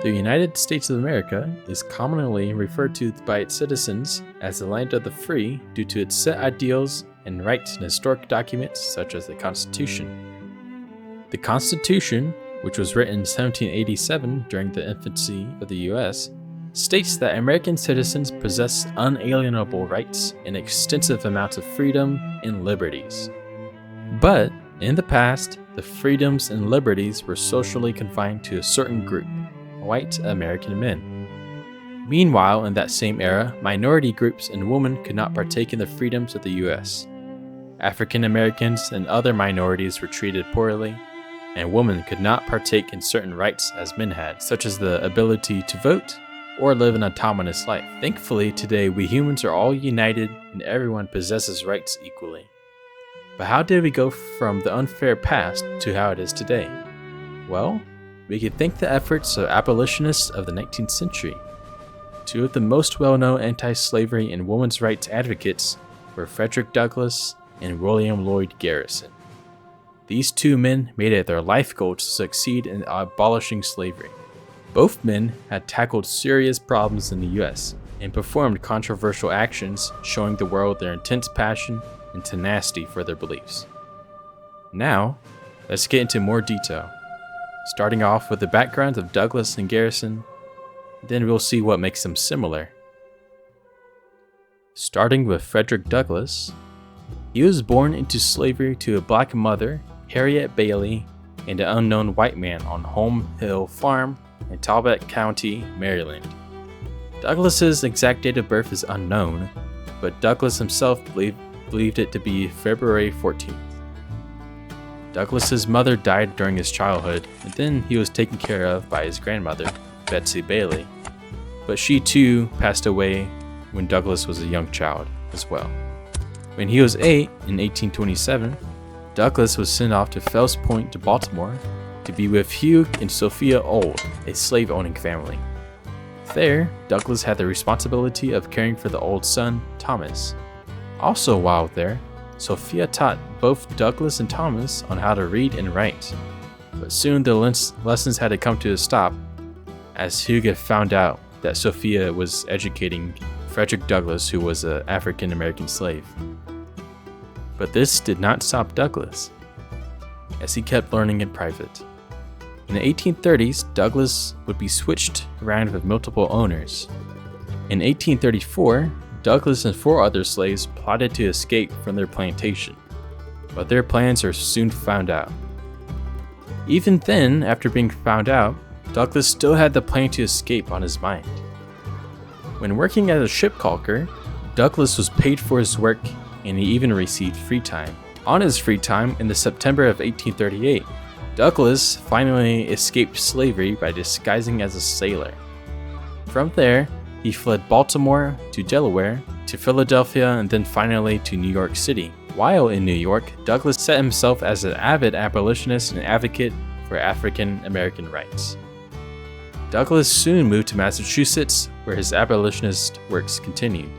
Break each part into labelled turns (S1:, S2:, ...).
S1: The United States of America is commonly referred to by its citizens as the land of the free due to its set ideals and rights in historic documents such as the Constitution. The Constitution, which was written in 1787 during the infancy of the U.S., states that American citizens possess unalienable rights and extensive amounts of freedom and liberties. But, in the past, the freedoms and liberties were socially confined to a certain group, white American men. Meanwhile, in that same era, minority groups and women could not partake in the freedoms of the U.S. African Americans and other minorities were treated poorly, and women could not partake in certain rights as men had, such as the ability to vote or live an autonomous life. Thankfully, today we humans are all united and everyone possesses rights equally. But how did we go from the unfair past to how it is today? Well, we can thank the efforts of abolitionists of the 19th century. Two of the most well-known anti-slavery and women's rights advocates were Frederick Douglass and William Lloyd Garrison. These two men made it their life goal to succeed in abolishing slavery. Both men had tackled serious problems in the US and performed controversial actions showing the world their intense passion and tenacity for their beliefs. Now, let's get into more detail. Starting off with the backgrounds of Douglass and Garrison, then we'll see what makes them similar. Starting with Frederick Douglass, he was born into slavery to a black mother, Harriet Bailey, and an unknown white man on Home Hill Farm in Talbot County, Maryland. Douglass's exact date of birth is unknown, but Douglass himself believed it to be February 14th. Douglass's mother died during his childhood, and then he was taken care of by his grandmother, Betsy Bailey, but she too passed away when Douglass was a young child as well. When he was 8 in 1827, Douglass was sent off to Fells Point to Baltimore to be with Hugh and Sophia Old, a slave-owning family. There, Douglass had the responsibility of caring for the old son, Thomas. Also while there, Sophia taught both Douglass and Thomas on how to read and write, but soon the lessons had to come to a stop as Hugo found out that Sophia was educating Frederick Douglass, who was an African American slave. But this did not stop Douglass, as he kept learning in private. In the 1830s, Douglass would be switched around with multiple owners. In 1834, Douglass and 4 other slaves plotted to escape from their plantation, but their plans are soon found out. Even then, after being found out, Douglass still had the plan to escape on his mind. When working as a ship caulker, Douglass was paid for his work and he even received free time. On his free time, in the September of 1838, Douglass finally escaped slavery by disguising as a sailor. From there, he fled Baltimore to Delaware, to Philadelphia, and then finally to New York City. While in New York, Douglass set himself as an avid abolitionist and advocate for African American rights. Douglass soon moved to Massachusetts, where his abolitionist works continued.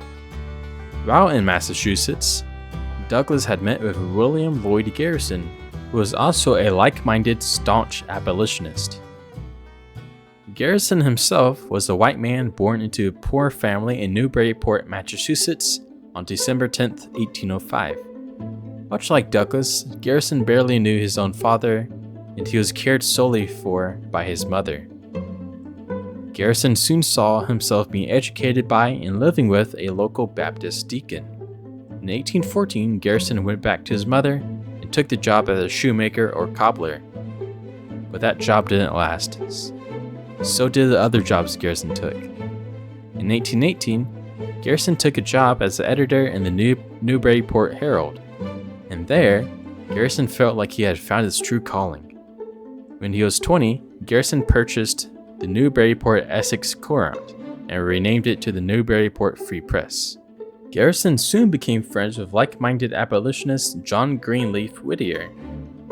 S1: While in Massachusetts, Douglass had met with William Lloyd Garrison, who was also a like-minded, staunch abolitionist. Garrison himself was a white man born into a poor family in Newburyport, Massachusetts on December 10, 1805. Much like Douglass, Garrison barely knew his own father, and he was cared solely for by his mother. Garrison soon saw himself being educated by and living with a local Baptist deacon. In 1814, Garrison went back to his mother and took the job as a shoemaker or cobbler. But that job didn't last. So did the other jobs Garrison took. In 1818, Garrison took a job as the editor in the Newburyport Herald, and there, Garrison felt like he had found his true calling. When he was 20, Garrison purchased the Newburyport Essex Courant and renamed it to the Newburyport Free Press. Garrison soon became friends with like-minded abolitionist John Greenleaf Whittier,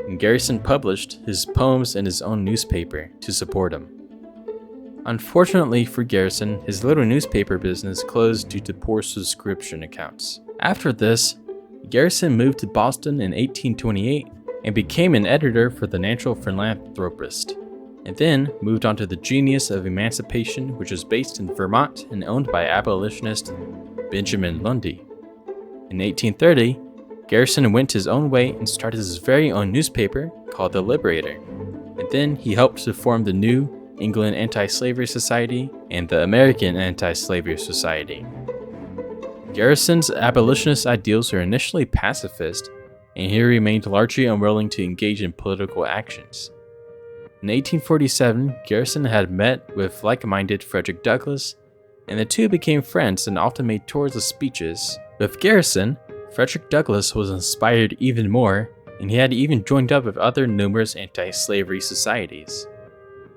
S1: and Garrison published his poems in his own newspaper to support him. Unfortunately for Garrison, his little newspaper business closed due to poor subscription accounts. After this, Garrison moved to Boston in 1828 and became an editor for the Natural Philanthropist. and then moved on to The Genius of Emancipation, which was based in Vermont and owned by abolitionist Benjamin Lundy. In 1830, Garrison went his own way and started his very own newspaper called The Liberator, and then he helped to form the New England Anti-Slavery Society and the American Anti-Slavery Society. Garrison's abolitionist ideals were initially pacifist, and he remained largely unwilling to engage in political actions. In 1847, Garrison had met with like-minded Frederick Douglass, and the two became friends and often made tours of speeches. With Garrison, Frederick Douglass was inspired even more, and he had even joined up with other numerous anti-slavery societies.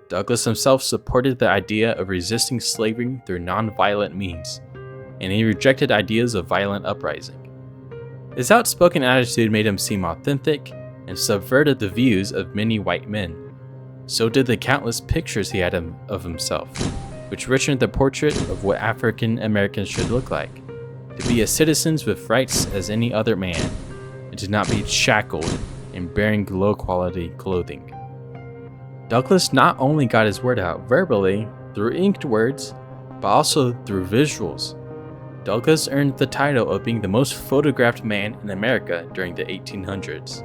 S1: Douglass himself supported the idea of resisting slavery through non-violent means, and he rejected ideas of violent uprising. His outspoken attitude made him seem authentic and subverted the views of many white men. So did the countless pictures he had of himself, which richened the portrait of what African Americans should look like, to be as citizens with rights as any other man, and to not be shackled and bearing low-quality clothing. Douglass not only got his word out verbally through inked words, but also through visuals. Douglass earned the title of being the most photographed man in America during the 1800s.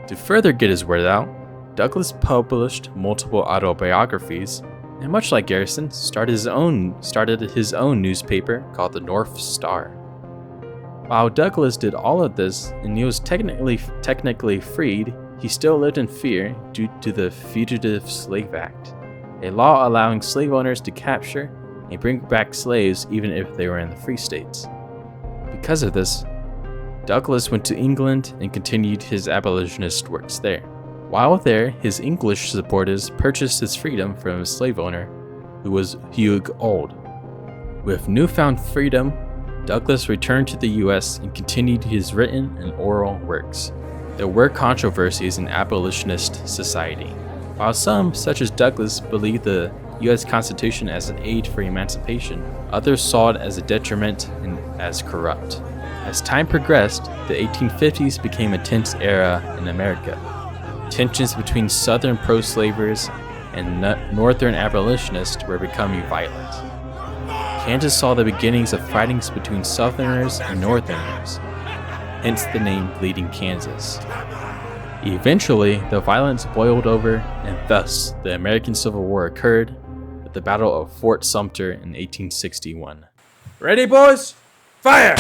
S1: To further get his word out, Douglass published multiple autobiographies, and much like Garrison, started his own newspaper called the North Star. While Douglass did all of this and he was technically freed, he still lived in fear due to the Fugitive Slave Act, a law allowing slave owners to capture and bring back slaves even if they were in the free states. Because of this, Douglass went to England and continued his abolitionist works there. While there, his English supporters purchased his freedom from a slave owner who was Hugh Old. With newfound freedom, Douglass returned to the US and continued his written and oral works. There were controversies in abolitionist society. While some, such as Douglass, believed the US Constitution as an aid for emancipation, others saw it as a detriment and as corrupt. As time progressed, the 1850s became a tense era in America. Tensions between Southern pro-slavers and Northern abolitionists were becoming violent. Kansas saw the beginnings of fightings between Southerners and Northerners, hence the name Bleeding Kansas. Eventually, the violence boiled over, and thus the American Civil War occurred at the Battle of Fort Sumter in 1861.
S2: Ready, boys? Fire!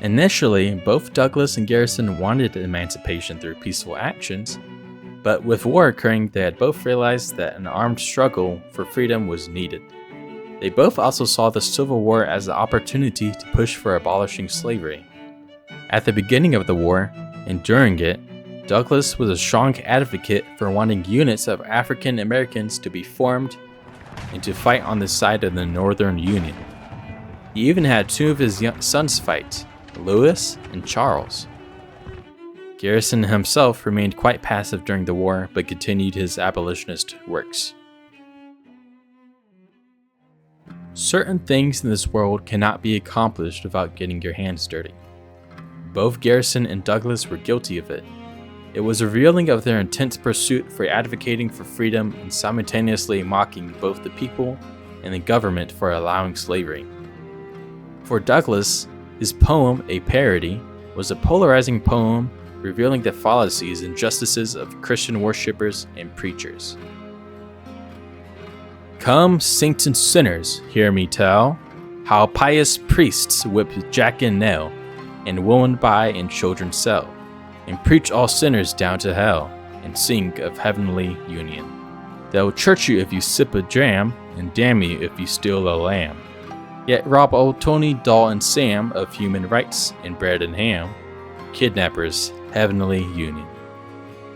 S1: Initially, both Douglass and Garrison wanted emancipation through peaceful actions, but with war occurring, they had both realized that an armed struggle for freedom was needed. They both also saw the Civil War as an opportunity to push for abolishing slavery. At the beginning of the war, and during it, Douglass was a strong advocate for wanting units of African Americans to be formed and to fight on the side of the Northern Union. He even had two of his sons fight, Louis and Charles. Garrison himself remained quite passive during the war, but continued his abolitionist works. Certain things in this world cannot be accomplished without getting your hands dirty. Both Garrison and Douglass were guilty of it. It was revealing of their intense pursuit for advocating for freedom and simultaneously mocking both the people and the government for allowing slavery. For Douglass, his poem, A Parody, was a polarizing poem revealing the fallacies and injustices of Christian worshippers and preachers. Come, saints and sinners, hear me tell, how pious priests whip jack and nail, and woman buy and children sell, and preach all sinners down to hell, and sing of heavenly union. They'll church you if you sip a dram, and damn you if you steal a lamb. Yet rob old Tony, Doll, and Sam of human rights and bread and ham. Kidnappers, heavenly union.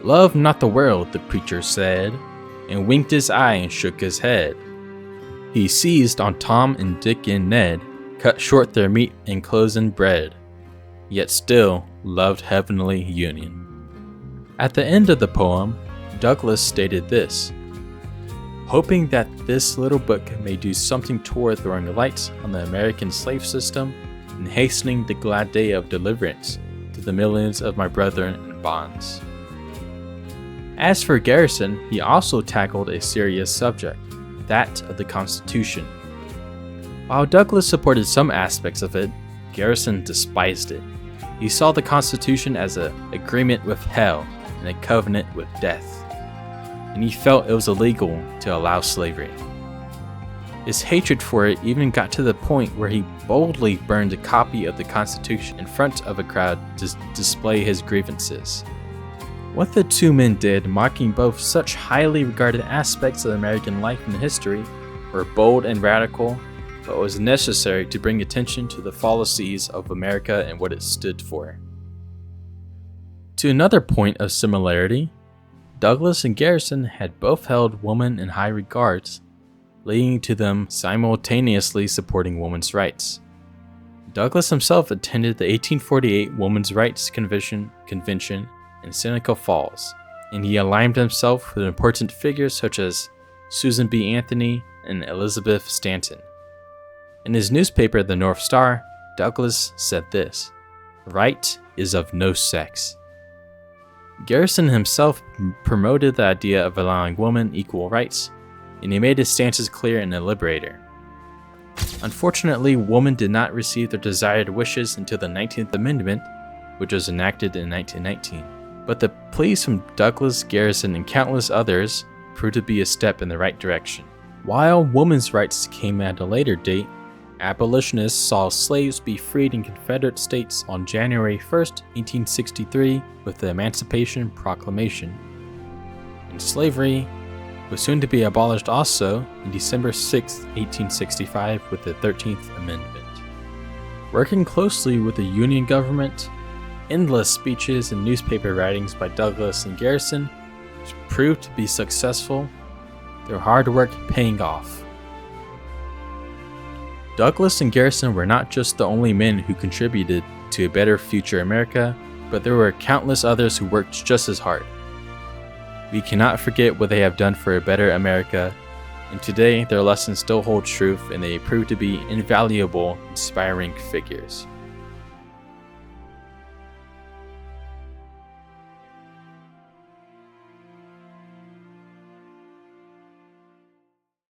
S1: Love not the world, the preacher said, and winked his eye and shook his head. He seized on Tom and Dick and Ned, cut short their meat and clothes and bread, yet still loved heavenly union. At the end of the poem, Douglas stated this: "Hoping that this little book may do something toward throwing light on the American slave system and hastening the glad day of deliverance to the millions of my brethren in bonds." As for Garrison, he also tackled a serious subject, that of the Constitution. While Douglas supported some aspects of it, Garrison despised it. He saw the Constitution as an agreement with hell and a covenant with death, and he felt it was illegal to allow slavery. His hatred for it even got to the point where he boldly burned a copy of the Constitution in front of a crowd to display his grievances. What the two men did, mocking both such highly regarded aspects of American life and history, were bold and radical, but was necessary to bring attention to the fallacies of America and what it stood for. To another point of similarity, Douglas and Garrison had both held women in high regards, leading to them simultaneously supporting women's rights. Douglas himself attended the 1848 Women's Rights Convention in Seneca Falls, and he aligned himself with important figures such as Susan B. Anthony and Elizabeth Stanton. In his newspaper, The North Star, Douglas said this: "Right is of no sex." Garrison himself promoted the idea of allowing women equal rights, and he made his stances clear in the Liberator. Unfortunately, women did not receive their desired wishes until the 19th Amendment, which was enacted in 1919. But the pleas from Douglas, Garrison, and countless others proved to be a step in the right direction. While women's rights came at a later date, abolitionists saw slaves be freed in Confederate states on January 1st, 1863 with the Emancipation Proclamation. And slavery was soon to be abolished also in December 6, 1865 with the 13th Amendment. Working closely with the Union government, endless speeches and newspaper writings by Douglas and Garrison proved to be successful, their hard work paying off. Douglas and Garrison were not just the only men who contributed to a better future America, but there were countless others who worked just as hard. We cannot forget what they have done for a better America, and today their lessons still hold truth and they prove to be invaluable, inspiring figures.